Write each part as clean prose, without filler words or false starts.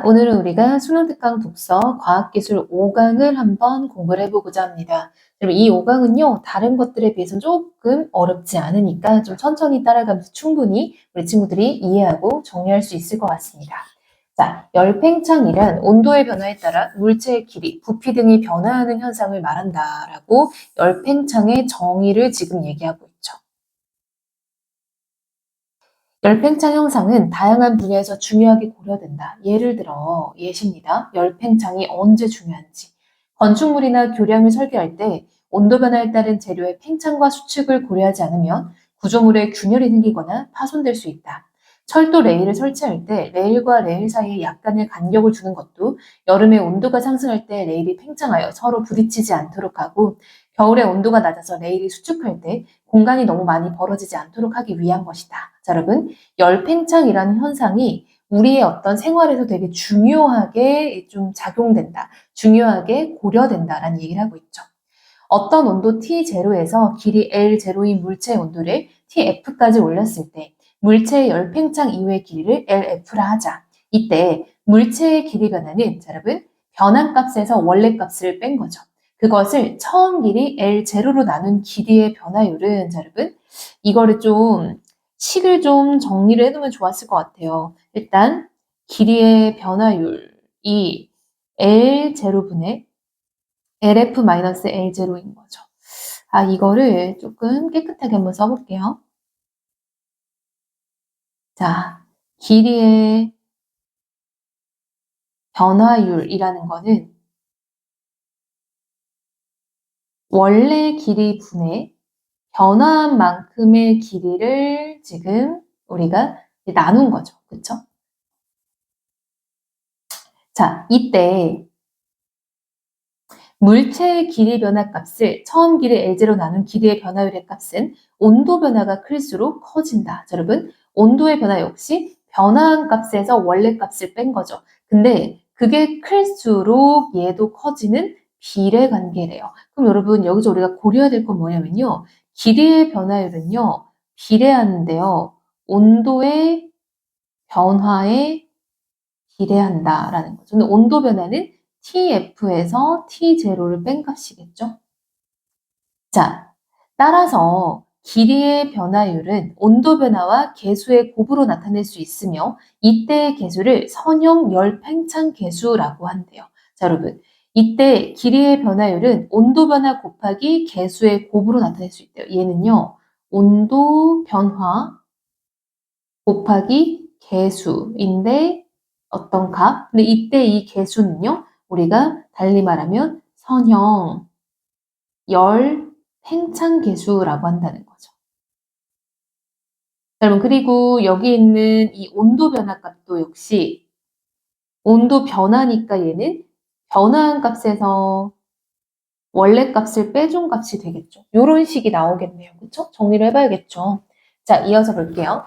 오늘은 우리가 수능 특강 독서 과학기술 5강을 한번 공부를 해보고자 합니다. 그럼 이 5강은요, 다른 것들에 비해서 조금 어렵지 않으니까 좀 천천히 따라가면서 충분히 우리 친구들이 이해하고 정리할 수 있을 것 같습니다. 자, 열팽창이란 온도의 변화에 따라 물체의 길이, 부피 등이 변화하는 현상을 말한다라고 열팽창의 정의를 지금 얘기하고 있죠. 열팽창 형상은 다양한 분야에서 중요하게 고려된다. 예를 들어 예시입니다. 열팽창이 언제 중요한지. 건축물이나 교량을 설계할 때 온도 변화에 따른 재료의 팽창과 수축을 고려하지 않으면 구조물에 균열이 생기거나 파손될 수 있다. 철도 레일을 설치할 때 레일과 레일 사이에 약간의 간격을 두는 것도 여름에 온도가 상승할 때 레일이 팽창하여 서로 부딪히지 않도록 하고, 겨울에 온도가 낮아서 레일이 수축할 때 공간이 너무 많이 벌어지지 않도록 하기 위한 것이다. 자, 여러분, 열팽창이라는 현상이 우리의 어떤 생활에서 되게 중요하게 좀 작용된다. 중요하게 고려된다라는 얘기를 하고 있죠. 어떤 온도 T0에서 길이 L0인 물체의 온도를 TF까지 올렸을 때 물체의 열팽창 이후의 길이를 LF라 하자. 이때 물체의 길이 변화는, 자, 여러분, 변환값에서 원래 값을 뺀 거죠. 그것을 처음 길이 L0로 나눈 길이의 변화율은, 자, 여러분, 이거를 좀 식을 좀 정리를 해두면 좋았을 것 같아요. 일단 길이의 변화율이 L0분의 LF-L0인 거죠. 이거를 조금 깨끗하게 한번 써볼게요. 자, 길이의 변화율이라는 거는 원래 길이 분의 변화한 만큼의 길이를 지금 우리가 나눈 거죠. 그쵸? 자, 이때 물체의 길이 변화 값을 처음 길이 L0 나눈 길이의 변화율의 값은 온도 변화가 클수록 커진다. 자, 여러분, 온도의 변화 역시 변화한 값에서 원래 값을 뺀 거죠. 근데 그게 클수록 얘도 커지는 비례 관계래요. 그럼 여러분, 여기서 우리가 고려해야 될 건 뭐냐면요. 길이의 변화율은요, 비례하는데요. 온도의 변화에 비례한다라는 거죠. 근데 온도 변화는 TF에서 T0를 뺀 값이겠죠. 자, 따라서 길이의 변화율은 온도 변화와 계수의 곱으로 나타낼 수 있으며 이때의 계수를 선형 열팽창 계수라고 한대요. 자, 여러분, 이때 길이의 변화율은 온도 변화 곱하기 계수의 곱으로 나타낼 수 있대요. 얘는요, 온도 변화 곱하기 계수인데 어떤 값? 근데 이때 이 계수는요, 우리가 달리 말하면 선형 열 팽창 계수라고 한다는 거죠. 여러분, 그리고 여기 있는 이 온도 변화 값도 역시 온도 변화니까 얘는 변화한 값에서 원래 값을 빼준 값이 되겠죠. 이런 식이 나오겠네요. 그렇죠? 정리를 해봐야겠죠. 자, 이어서 볼게요.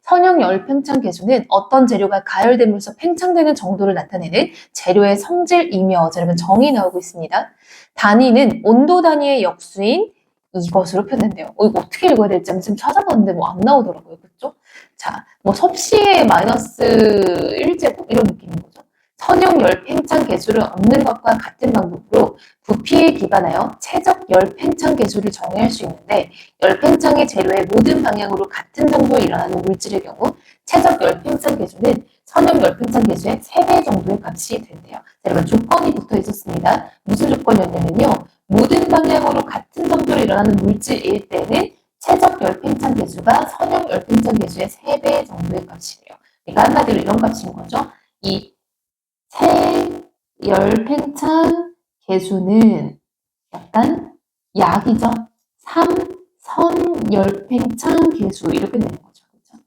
선형 열팽창 계수는 어떤 재료가 가열됨으로써 팽창되는 정도를 나타내는 재료의 성질이며, 자, 여러분, 정의 나오고 있습니다. 단위는 온도 단위의 역수인 이것으로 표현된대요. 이거 어떻게 읽어야 될지 지금 찾아봤는데 뭐 안 나오더라고요. 그렇죠? 자, 뭐 섭씨의 마이너스 1제곱 이런 느낌인 거죠. 선형 열팽창 계수를 얻는 것과 같은 방법으로 부피에 기반하여 최적 열팽창 계수를 정의할 수 있는데, 열팽창의 재료의 모든 방향으로 같은 정도에 일어나는 물질의 경우 최적 열팽창 계수는 선형 열팽창 계수의 3배 정도의 값이 된대요. 자, 여러분, 조건이 붙어 있었습니다. 무슨 조건이었냐면요. 모든 방향으로 같은 정도로 일어나는 물질일 때는 최적 열팽창 계수가 선형 열팽창 계수의 3배 정도의 값이래요. 그러니까 한마디로 이런 값인 거죠. 이 열팽창 계수는 약간 약이죠. 3선 열팽창 계수 이렇게 되는 거죠. 그렇죠?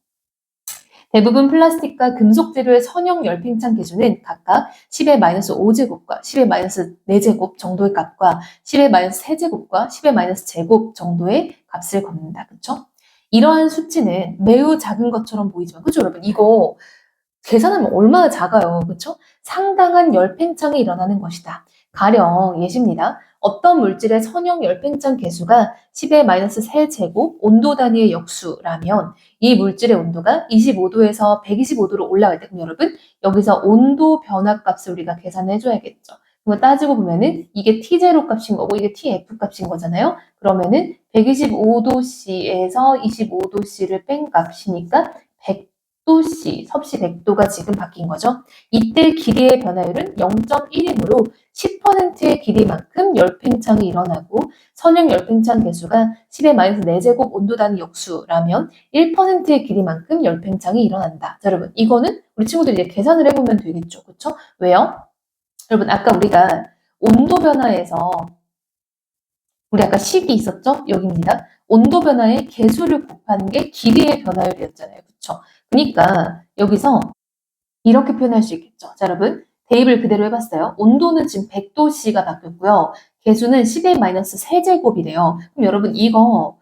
대부분 플라스틱과 금속 재료의 선형 열팽창 계수는 각각 10의 마이너스 5제곱과 10의 마이너스 4제곱 정도의 값과 10의 마이너스 3제곱과 10의 마이너스 제곱 정도의 값을 걷는다. 그렇죠? 이러한 수치는 매우 작은 것처럼 보이지만, 그렇죠, 여러분? 이거 계산하면 얼마나 작아요. 그렇죠? 상당한 열팽창이 일어나는 것이다. 가령 예시입니다. 어떤 물질의 선형 열팽창 계수가 10의 마이너스 세제곱 온도 단위의 역수라면 이 물질의 온도가 25도에서 125도로 올라갈 때, 그럼 여러분 여기서 온도 변화 값을 우리가 계산을 해줘야겠죠. 그거 따지고 보면은 이게 T0 값인 거고 이게 TF 값인 거잖아요. 그러면은 125도씨에서 25도씨를 뺀 값이니까 100도씨, 섭씨 100도가 지금 바뀐 거죠. 이때 길이의 변화율은 0.1이므로 10%의 길이만큼 열팽창이 일어나고 선형 열팽창 개수가 10의 마이너스 4제곱 온도 단위 역수라면 1%의 길이만큼 열팽창이 일어난다. 자, 여러분 이거는 우리 친구들이 이제 계산을 해보면 되겠죠. 그렇죠? 왜요? 여러분 아까 우리가 온도 변화에서 우리 아까 식이 있었죠? 여기입니다. 온도 변화의 개수를 곱하는 게 길이의 변화율이었잖아요. 그렇죠? 그러니까 여기서 이렇게 표현할 수 있겠죠. 자, 여러분 대입을 그대로 해봤어요. 온도는 지금 100도씨가 바뀌었고요. 개수는 10의 마이너스 세제곱이래요. 그럼 여러분 이거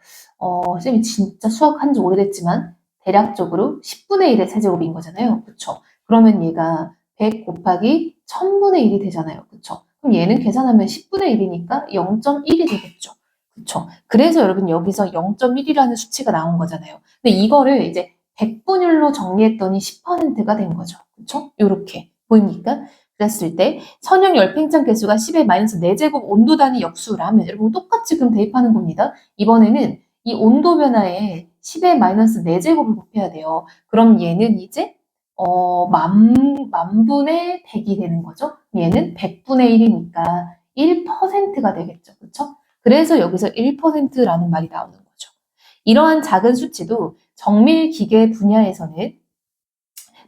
쌤이 진짜 수학한 지 오래됐지만 대략적으로 10분의 1의 세제곱인 거잖아요. 그렇죠? 그러면 얘가 100 곱하기 1000분의 1이 되잖아요. 그렇죠? 그럼 얘는 계산하면 10분의 1이니까 0.1이 되겠죠. 그렇죠? 그래서 여러분 여기서 0.1이라는 수치가 나온 거잖아요. 근데 이거를 이제 100분율로 정리했더니 10%가 된 거죠. 그렇죠? 이렇게 보입니까? 그랬을 때 선형 열팽창 개수가 10의 마이너스 4제곱 온도 단위 역수라면 여러분 똑같이 그럼 대입하는 겁니다. 이번에는 이 온도 변화에 10의 마이너스 4제곱을 곱해야 돼요. 그럼 얘는 이제 만분의 100이 되는 거죠. 얘는 100분의 1이니까 1%가 되겠죠. 그렇죠? 그래서 여기서 1%라는 말이 나오는 거죠. 이러한 작은 수치도 정밀 기계 분야에서는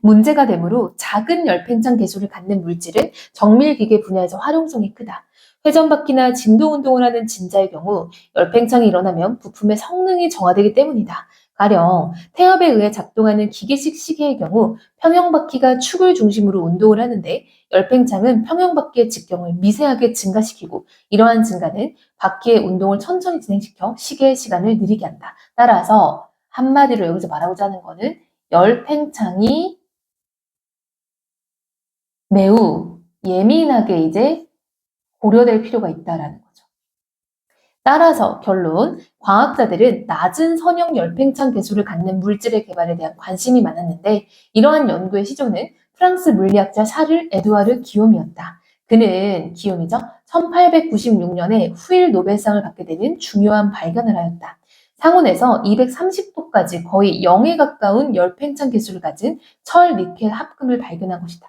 문제가 되므로 작은 열팽창 개수를 갖는 물질은 정밀 기계 분야에서 활용성이 크다. 회전바퀴나 진동 운동을 하는 진자의 경우 열팽창이 일어나면 부품의 성능이 정화되기 때문이다. 가령 태엽에 의해 작동하는 기계식 시계의 경우 평형바퀴가 축을 중심으로 운동을 하는데 열팽창은 평형바퀴의 직경을 미세하게 증가시키고 이러한 증가는 바퀴의 운동을 천천히 진행시켜 시계의 시간을 느리게 한다. 따라서 한마디로 여기서 말하고자 하는 거는 열팽창이 매우 예민하게 이제 고려될 필요가 있다라는 거죠. 따라서 결론, 과학자들은 낮은 선형 열팽창 개수를 갖는 물질의 개발에 대한 관심이 많았는데 이러한 연구의 시조는 프랑스 물리학자 샤를 에두아르 기욤이었다. 그는 기욤이죠. 1896년에 후일 노벨상을 받게 되는 중요한 발견을 하였다. 상온에서 230도까지 거의 0에 가까운 열팽창 개수를 가진 철, 니켈 합금을 발견한 것이다.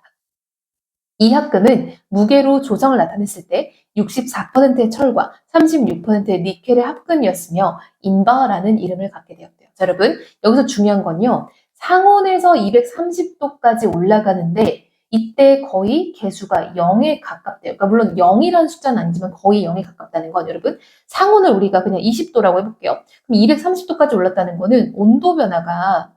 이 합금은 무게로 조성을 나타냈을 때 64%의 철과 36%의 니켈의 합금이었으며 인바라는 이름을 갖게 되었대요. 자, 여러분 여기서 중요한 건요. 상온에서 230도까지 올라가는데 이때 거의 개수가 0에 가깝대요. 그러니까 물론 0이라는 숫자는 아니지만 거의 0에 가깝다는 건 여러분 상온을 우리가 그냥 20도라고 해볼게요. 그럼 230도까지 올랐다는 거는 온도 변화가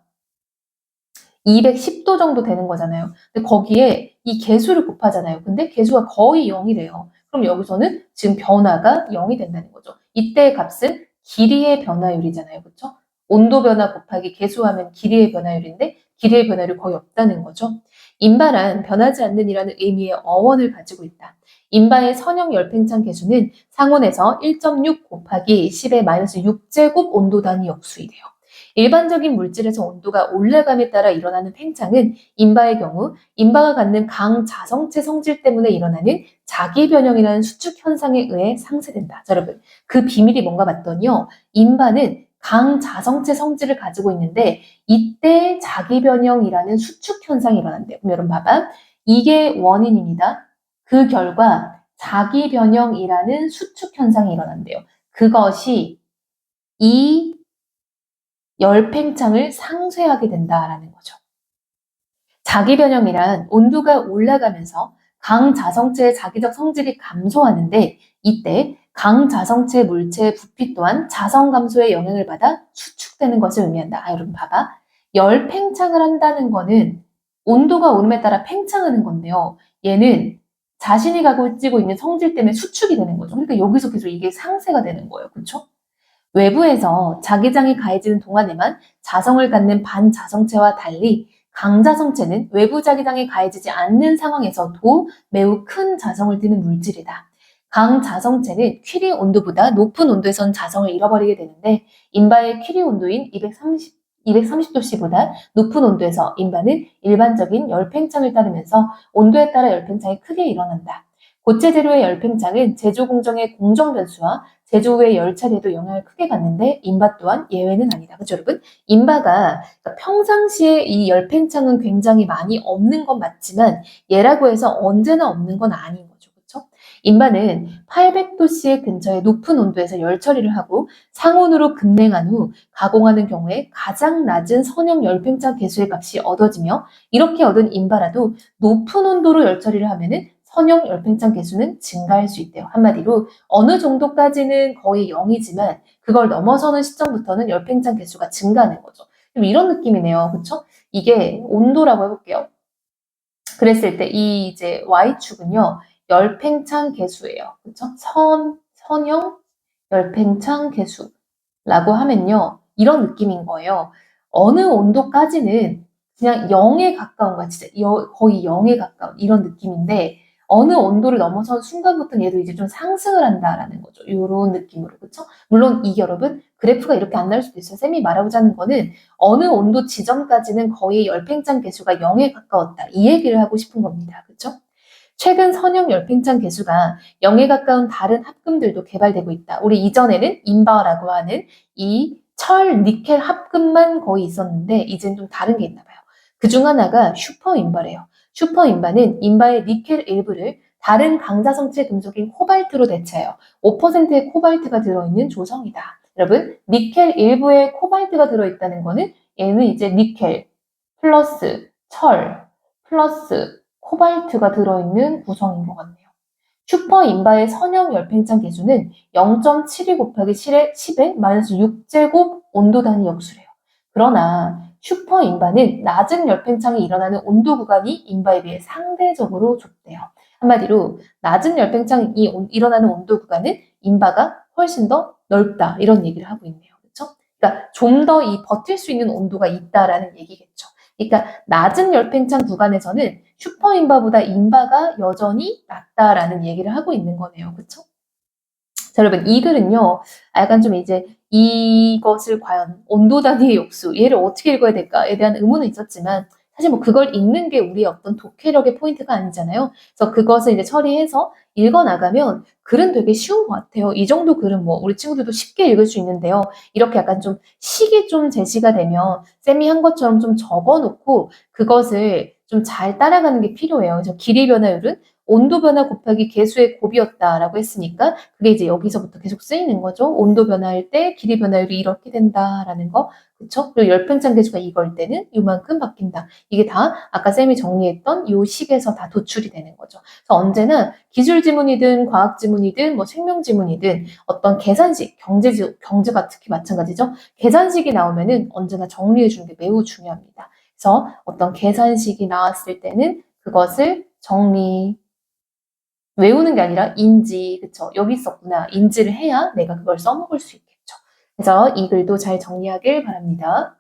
210도 정도 되는 거잖아요. 근데 거기에 이 개수를 곱하잖아요. 근데 개수가 거의 0이래요. 그럼 여기서는 지금 변화가 0이 된다는 거죠. 이때의 값은 길이의 변화율이잖아요. 그렇죠? 온도 변화 곱하기 개수하면 길이의 변화율인데 길이의 변화율이 거의 없다는 거죠. 인바란 변하지 않는 이라는 의미의 어원을 가지고 있다. 인바의 선형 열팽창 개수는 상온에서 1.6 곱하기 10의 마이너스 6제곱 온도 단위 역수이래요. 일반적인 물질에서 온도가 올라감에 따라 일어나는 팽창은 인바의 경우 인바가 갖는 강자성체 성질 때문에 일어나는 자기변형이라는 수축 현상에 의해 상쇄된다. 자, 여러분 그 비밀이 뭔가 봤더니요. 인바는 강자성체 성질을 가지고 있는데 이때 자기변형이라는 수축 현상이 일어난대요. 그럼 여러분 봐봐. 이게 원인입니다. 그 결과 자기변형이라는 수축 현상이 일어난대요. 그것이 이 열팽창을 상쇄하게 된다라는 거죠. 자기변형이란 온도가 올라가면서 강자성체의 자기적 성질이 감소하는데 이때 강자성체 물체의 부피 또한 자성 감소의 영향을 받아 수축되는 것을 의미한다. 여러분 봐봐. 열팽창을 한다는 거는 온도가 오름에 따라 팽창하는 건데요. 얘는 자신이 가지고 있는 성질 때문에 수축이 되는 거죠. 그러니까 여기서 계속 이게 상쇄가 되는 거예요. 그렇죠? 외부에서 자기장이 가해지는 동안에만 자성을 갖는 반자성체와 달리 강자성체는 외부 자기장이 가해지지 않는 상황에서도 매우 큰 자성을 띠는 물질이다. 강자성체는 퀴리 온도보다 높은 온도에선 자성을 잃어버리게 되는데 인바의 퀴리 온도인 230도씨보다 높은 온도에서 인바는 일반적인 열팽창을 따르면서 온도에 따라 열팽창이 크게 일어난다. 고체 재료의 열팽창은 제조 공정의 공정 변수와 제조 후의 열차례도 영향을 크게 받는데 인바 또한 예외는 아니다. 그렇죠, 여러분? 인바가 그러니까 평상시에 이 열팽창은 굉장히 많이 없는 건 맞지만 얘라고 해서 언제나 없는 건 아닌 거죠. 그렇죠? 인바는 800도씨 근처의 높은 온도에서 열 처리를 하고 상온으로 급냉한 후 가공하는 경우에 가장 낮은 선형 열팽창 계수의 값이 얻어지며 이렇게 얻은 인바라도 높은 온도로 열 처리를 하면은 선형 열팽창 계수는 증가할 수 있대요. 한마디로 어느 정도까지는 거의 0이지만 그걸 넘어서는 시점부터는 열팽창 계수가 증가하는 거죠. 좀 이런 느낌이네요. 그렇죠? 이게 온도라고 해볼게요. 그랬을 때 이 이제 Y축은요. 열팽창 계수예요. 그렇죠? 선형 열팽창 계수라고 하면요. 이런 느낌인 거예요. 어느 온도까지는 그냥 0에 가까운 거야. 진짜 거의 0에 가까운 이런 느낌인데 어느 온도를 넘어선 순간부터 얘도 이제 좀 상승을 한다라는 거죠. 이런 느낌으로. 그렇죠? 물론 이게 여러분 그래프가 이렇게 안 나올 수도 있어요. 쌤이 말하고자 거는 어느 온도 지점까지는 거의 열팽창 계수가 0에 가까웠다. 이 얘기를 하고 싶은 겁니다. 그렇죠? 최근 선형 열팽창 계수가 0에 가까운 다른 합금들도 개발되고 있다. 우리 이전에는 인바라고 하는 이 철, 니켈 합금만 거의 있었는데 이제는 좀 다른 게 있나 봐요. 그중 하나가 슈퍼인바래요. 슈퍼인바는 인바의 니켈 일부를 다른 강자성체 금속인 코발트로 대체해요. 5%의 코발트가 들어있는 조성이다. 여러분, 니켈 일부에 코발트가 들어있다는 거는 얘는 이제 니켈 플러스 철 플러스 코발트가 들어있는 구성인 것 같네요. 슈퍼인바의 선형 열팽창 계수는 0.72 곱하기 10의 마이너스 6제곱 온도 단위 역수래요. 그러나 슈퍼인바는 낮은 열팽창이 일어나는 온도 구간이 인바에 비해 상대적으로 좁대요. 한마디로 낮은 열팽창이 일어나는 온도 구간은 인바가 훨씬 더 넓다 이런 얘기를 하고 있네요. 그렇죠? 그러니까 좀 더 이 버틸 수 있는 온도가 있다라는 얘기겠죠. 그러니까 낮은 열팽창 구간에서는 슈퍼인바보다 인바가 여전히 낮다라는 얘기를 하고 있는 거네요. 그렇죠? 자, 여러분 이 글은요. 약간 좀 이제 이것을 과연 온도 단위의 역수 얘를 어떻게 읽어야 될까에 대한 의문은 있었지만 사실 뭐 그걸 읽는 게 우리의 어떤 독해력의 포인트가 아니잖아요. 그래서 그것을 이제 처리해서 읽어나가면 글은 되게 쉬운 것 같아요. 이 정도 글은 뭐 우리 친구들도 쉽게 읽을 수 있는데요. 이렇게 약간 좀 식이 좀 제시가 되면 쌤이 한 것처럼 좀 적어놓고 그것을 좀 잘 따라가는 게 필요해요. 그래서 길이 변화율은 온도 변화 곱하기 계수의 곱이었다라고 했으니까 그게 이제 여기서부터 계속 쓰이는 거죠. 온도 변화일 때 길이 변화율이 이렇게 된다라는 거. 그쵸? 그리고 열팽창 계수가 이걸 때는 이만큼 바뀐다. 이게 다 아까 쌤이 정리했던 요 식에서 다 도출이 되는 거죠. 그래서 언제나 기술 지문이든 과학 지문이든 뭐 생명 지문이든 어떤 계산식, 경제가 특히 마찬가지죠. 계산식이 나오면은 언제나 정리해 주는 게 매우 중요합니다. 그래서 어떤 계산식이 나왔을 때는 그것을 외우는 게 아니라 인지, 그쵸? 여기 있었구나. 인지를 해야 내가 그걸 써먹을 수 있겠죠. 그래서 이 글도 잘 정리하길 바랍니다.